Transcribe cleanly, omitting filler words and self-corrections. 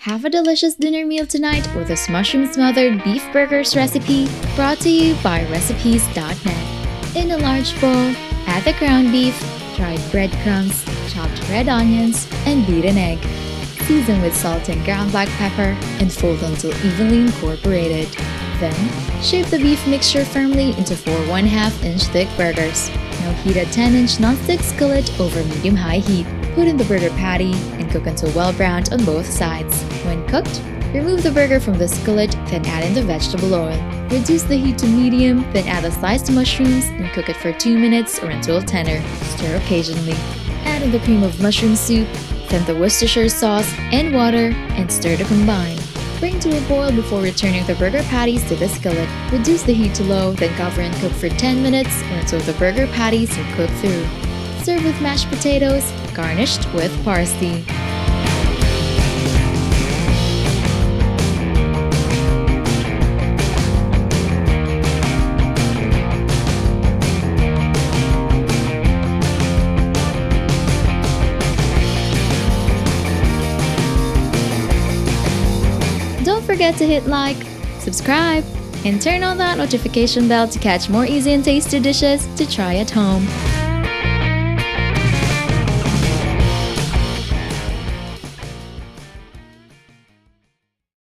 Have a delicious dinner meal tonight with this mushroom-smothered beef burgers recipe brought to you by recipes.net. In a large bowl, add the ground beef, dried breadcrumbs, chopped red onions, and beaten egg. Season with salt and ground black pepper and fold until evenly incorporated. Then, shape the beef mixture firmly into 4 1/2-inch thick burgers. Now heat a 10-inch nonstick skillet over medium-high heat. Put in the burger patty and cook until well browned on both sides. When cooked, remove the burger from the skillet, then add in the vegetable oil. Reduce the heat to medium, then add the sliced mushrooms and cook it for 2 minutes or until tender. Stir occasionally. Add in the cream of mushroom soup, then the Worcestershire sauce and water, and stir to combine. Bring to a boil before returning the burger patties to the skillet. Reduce the heat to low, then cover and cook for 10 minutes or until the burger patties are cooked through. Serve with mashed potatoes, garnished with parsley. Don't forget to hit like, subscribe, and turn on that notification bell to catch more easy and tasty dishes to try at home.